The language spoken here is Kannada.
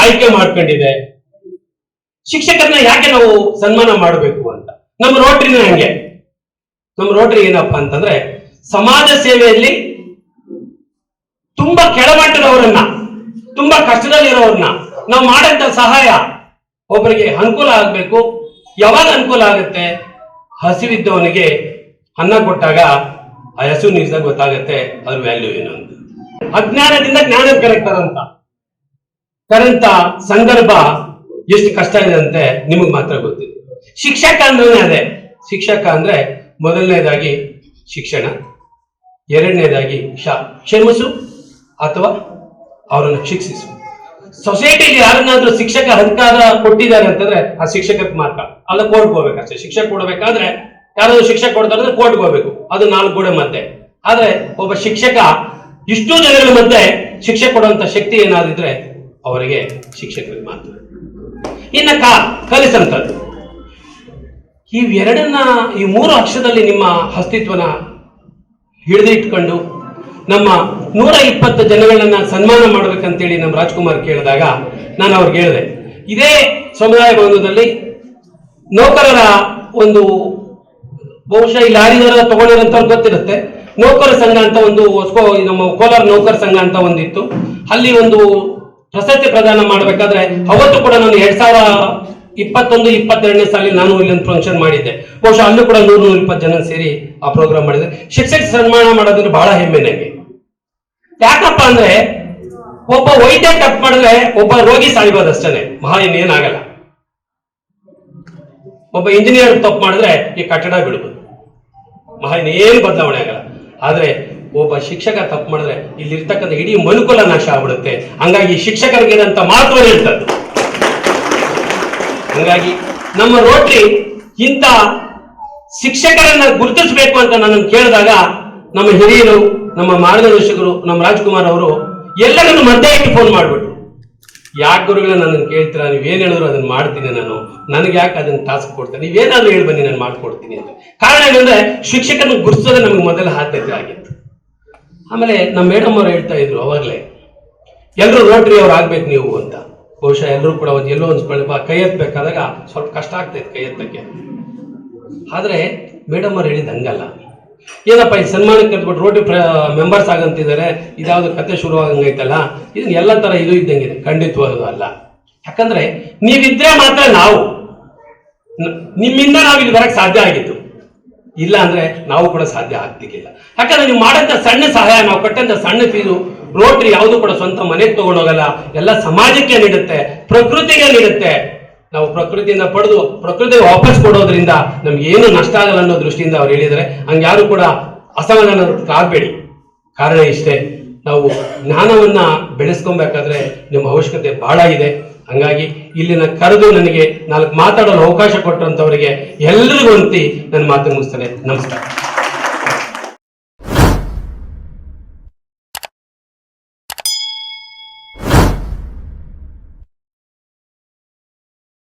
ಆಯ್ಕೆ ಮಾಡ್ಕೊಂಡಿದೆ. ಶಿಕ್ಷಕರನ್ನ ಯಾಕೆ ನಾವು ಸನ್ಮಾನ ಮಾಡಬೇಕು ಅಂತ. ನಮ್ಮ ರೋಟರಿನ ಹಂಗೆ. ನಮ್ಮ ರೋಟರಿ ಏನಪ್ಪಾ ಅಂತಂದ್ರೆ ಸಮಾಜ ಸೇವೆಯಲ್ಲಿ ತುಂಬಾ ಕೆಳಮಟ್ಟದವರನ್ನ, ತುಂಬಾ ಕಷ್ಟದಲ್ಲಿರೋರನ್ನ ನಾವು ಮಾಡಂತ ಸಹಾಯ ಒಬ್ಬರಿಗೆ ಅನುಕೂಲ ಆಗ್ಬೇಕು. ಯಾವಾಗ ಅನುಕೂಲ ಆಗುತ್ತೆ? ಹಸಿವಿದ್ದವನಿಗೆ ಅನ್ನ ಕೊಟ್ಟಾಗ ಆ ಹಸು ನೀರಿಸಿದಾಗ ಗೊತ್ತಾಗತ್ತೆ ಅದ್ರ ವ್ಯಾಲ್ಯೂ ಏನು ಅಂತ. ಅಜ್ಞಾನದಿಂದ ಜ್ಞಾನ ಕರಂತ ಸಂದರ್ಭ ಎಷ್ಟು ಕಷ್ಟ ಇದೆ ಅಂತೆ ನಿಮಗ್ ಮಾತ್ರ ಗೊತ್ತಿದೆ. ಶಿಕ್ಷಕ ಅಂದ್ರೆ ಅದೇ. ಶಿಕ್ಷಕ ಅಂದ್ರೆ ಮೊದಲನೇದಾಗಿ ಶಿಕ್ಷಣ, ಎರಡನೇದಾಗಿ ಕ್ಷಮಿಸು ಅಥವಾ ಅವರನ್ನು ಶಿಕ್ಷಿಸು. ಸೊಸೈಟಿಗೆ ಯಾರನ್ನಾದ್ರೂ ಶಿಕ್ಷಕ ಅಧಿಕಾರ ಕೊಟ್ಟಿದ್ದಾರೆ ಅಂತಂದ್ರೆ ಆ ಶಿಕ್ಷಕಕ್ಕೆ ಮಾತ್ರ. ಅಲ್ಲ ಕೋರ್ಟ್ಗೆ ಹೋಗ್ಬೇಕಷ್ಟೇ. ಶಿಕ್ಷೆ ಕೊಡ್ಬೇಕಾದ್ರೆ ಯಾರಾದ್ರೂ ಶಿಕ್ಷೆ ಕೊಡ್ತಾರೆ ಅಂದ್ರೆ ಕೋರ್ಟ್ಗೆ ಹೋಗ್ಬೇಕು, ಅದು 4 ಗೋಡೆ ಮಧ್ಯೆ. ಆದ್ರೆ ಒಬ್ಬ ಶಿಕ್ಷಕ ಇಷ್ಟೂ ಜನಗಳ ಮಧ್ಯೆ ಶಿಕ್ಷೆ ಕೊಡುವಂತ ಶಕ್ತಿ ಏನಾದಿದ್ರೆ ಅವರಿಗೆ ಶಿಕ್ಷಕರಿಗೆ ಮಾತ್ರ. ಇನ್ನ ಕಲಿಸಂತದ್ದು ಇವೆರಡನ್ನ, ಈ 3 ಅಕ್ಷರದಲ್ಲಿ ನಿಮ್ಮ ಅಸ್ತಿತ್ವನ ಹಿಡಿದಿಟ್ಕೊಂಡು ನಮ್ಮ 120 ಜನಗಳನ್ನ ಸನ್ಮಾನ ಮಾಡ್ಬೇಕಂತೇಳಿ ನಮ್ಮ ರಾಜ್ಕುಮಾರ್ ಕೇಳಿದಾಗ ನಾನು ಅವ್ರಿಗೆ ಹೇಳಿದೆ, ಇದೇ ಸಮುದಾಯ ಭವನದಲ್ಲಿ ನೌಕರರ ಒಂದು, ಬಹುಶಃ ಈ ಲಾರಿದವರ ತಗೊಂಡಿರೋಂಥವ್ರು ಗೊತ್ತಿರುತ್ತೆ, ನೌಕರ ಸಂಘ ಅಂತ ಒಂದು ನಮ್ಮ ಕೋಲಾರ ನೌಕರ ಸಂಘ ಅಂತ ಒಂದಿತ್ತು. ಅಲ್ಲಿ ಒಂದು ಪ್ರಶಸ್ತಿ ಪ್ರದಾನ ಮಾಡ್ಬೇಕಾದ್ರೆ ಅವತ್ತು ಕೂಡ ನಾನು 2021-22ನೇ ಸಾಲಿನಲ್ಲಿ ನಾನು ಇಲ್ಲೊಂದು ಫಂಕ್ಷನ್ ಮಾಡಿದ್ದೆ. ಬಹುಶಃ ಅಲ್ಲೂ ಕೂಡ 100-120 ಜನ ಸೇರಿ ಆ ಪ್ರೋಗ್ರಾಮ್ ಮಾಡಿದೆ. ಶಿಕ್ಷಕ ಸನ್ಮಾನ ಮಾಡೋದ್ರೆ ಬಹಳ ಹೆಮ್ಮೆ ನನಗೆ. ಯಾಕಪ್ಪ ಅಂದ್ರೆ ಒಬ್ಬ ವೈದ್ಯ ತಪ್ಪು ಮಾಡಿದ್ರೆ ಒಬ್ಬ ರೋಗಿ ಸಾಯ್ಬೋದು ಅಷ್ಟೇ, ಮಹಾ ಇನ್ನೇನಾಗಲ್ಲ. ಒಬ್ಬ ಇಂಜಿನಿಯರ್ ತಪ್ಪು ಮಾಡಿದ್ರೆ ಈ ಕಟ್ಟಡ ಬಿಡ್ಬೋದು, ಮಹಾ ಇನ್ನೇನು ಬದಲಾವಣೆ ಆಗಲ್ಲ. ಆದ್ರೆ ಒಬ್ಬ ಶಿಕ್ಷಕ ತಪ್ಪು ಮಾಡಿದ್ರೆ ಇಲ್ಲಿರ್ತಕ್ಕಂಥ ಇಡೀ ಮನುಕುಲ ನಾಶ ಆಗ್ಬಿಡುತ್ತೆ. ಹಂಗಾಗಿ ಶಿಕ್ಷಕರಿಗೆ ಅಂತ ಮಹತ್ವ ಹೇಳ್ತದ್ದು. ಹಂಗಾಗಿ ನಮ್ಮ ರೋಟರಿ ಇಂಥ ಶಿಕ್ಷಕರನ್ನ ಗುರುತಿಸಬೇಕು ಅಂತ ನಾನು ಕೇಳಿದಾಗ ನಮ್ಮ ಹಿರಿಯರು, ನಮ್ಮ ಮಾರ್ಗದರ್ಶಕರು, ನಮ್ಮ ರಾಜ್ಕುಮಾರ್ ಅವರು ಎಲ್ಲರನ್ನು ಮಧ್ಯೆ ಇಟ್ಟು ಫೋನ್ ಮಾಡ್ಬಿಟ್ರು. ಯಾಕೆ ಗುರುಗಳ ನನ್ನನ್ನು ಕೇಳ್ತೀರಾ, ನೀವೇನ್ ಹೇಳಿದ್ರು ಅದನ್ನ ಮಾಡ್ತೀನಿ, ನನಗೆ ಯಾಕೆ ಅದನ್ನ ಟಾಸ್ಕ್ ಕೊಡ್ತಾರೆ, ನೀವೇನಾದ್ರೂ ಹೇಳಿ ಬನ್ನಿ ನಾನು ಮಾಡ್ಕೊಡ್ತೀನಿ ಅಂತ. ಕಾರಣ ಏನಂದ್ರೆ ಶಿಕ್ಷಕರನ್ನು ಗುರುತಿಸೋದೇ ನಮ್ಗೆ ಮೊದಲ ಆದ್ಯತೆ ಆಗಿತ್ತು. ಆಮೇಲೆ ನಮ್ಮ ಮೇಡಮ್ ಅವ್ರು ಹೇಳ್ತಾ ಇದ್ರು ಅವಾಗಲೇ, ಎಲ್ಲರೂ ರೋಟರಿ ಅವ್ರು ಆಗ್ಬೇಕು ನೀವು ಅಂತ. ಬಹುಶಃ ಎಲ್ಲರೂ ಕೂಡ ಎಲ್ಲೋ ಒಂದು ಕೈ ಎತ್ತಬೇಕಾದಾಗ ಸ್ವಲ್ಪ ಕಷ್ಟ ಆಗ್ತೈತೆ ಕೈ ಎತ್ತಕ್ಕೆ. ಆದ್ರೆ ಮೇಡಮ್ ಅವ್ರು ಹೇಳಿದ ಹಂಗಲ್ಲ, ಏನಪ್ಪ ಈ ಸನ್ಮಾನಕ್ಕೆ ಕರೆದ್ಬಿಟ್ಟು ರೋಟರಿ ಮೆಂಬರ್ಸ್ ಆಗಂತಿದ್ದಾರೆ, ಇದ್ಯಾವ್ದು ಕತೆ ಶುರುವಾಗಂಗೈತಲ್ಲ, ಇದನ್ನ ಎಲ್ಲ ತರ ಇದು ಇದ್ದಂಗಿದೆ. ಖಂಡಿತವಾಗೂ ಅಲ್ಲ. ಯಾಕಂದ್ರೆ ನೀವಿದ್ರೆ ಮಾತ್ರ ನಾವು, ನಿಮ್ಮಿಂದ ನಾವು ಇಲ್ಲಿ ಬರಕ್ ಸಾಧ್ಯ ಆಗಿತ್ತು. ಇಲ್ಲ ಅಂದ್ರೆ ನಾವು ಕೂಡ ಸಾಧ್ಯ ಆಗ್ತಿರ್ಲಿಲ್ಲ. ಯಾಕಂದ್ರೆ ನೀವು ಮಾಡಂತ ಸಣ್ಣ ಸಹಾಯ, ನಾವು ಕೊಟ್ಟಂತ ಸಣ್ಣ ಫೀಸು, ರೋಟರಿ ಯಾವುದು ಕೂಡ ಸ್ವಂತ ಮನೆಗೆ ತಗೊಂಡೋಗಲ್ಲ, ಎಲ್ಲ ಸಮಾಜಕ್ಕೆ ನೀಡುತ್ತೆ, ಪ್ರಕೃತಿಗೆ ನೀಡುತ್ತೆ. ನಾವು ಪ್ರಕೃತಿಯಿಂದ ಪಡೆದು ಪ್ರಕೃತಿಗೆ ವಾಪಸ್ ಕೊಡೋದ್ರಿಂದ ನಮ್ಗೆ ಏನು ನಷ್ಟ ಆಗಲ್ಲ ಅನ್ನೋ ದೃಷ್ಟಿಯಿಂದ ಅವ್ರು ಹೇಳಿದರೆ, ಹಂಗ್ಯಾರು ಕೂಡ ಅಸಮಾಧಾನ ಆಗಬೇಡಿ. ಕಾರಣ ಇಷ್ಟೇ, ನಾವು ಜ್ಞಾನವನ್ನ ಬೆಳೆಸ್ಕೊಬೇಕಾದ್ರೆ ನಿಮ್ಮ ಅವಶ್ಯಕತೆ ಬಹಳ ಇದೆ. ಹಂಗಾಗಿ ಇಲ್ಲಿನ ಕರೆದು ನನಗೆ 4 ಮಾತಾಡಲು ಅವಕಾಶ ಕೊಟ್ಟಂತವರಿಗೆ ಎಲ್ಲರಿಗೂ ಅಂತಿ ನನ್ನ ಮಾತು ಮುಗಿಸ್ತೇನೆ. ನಮಸ್ಕಾರ.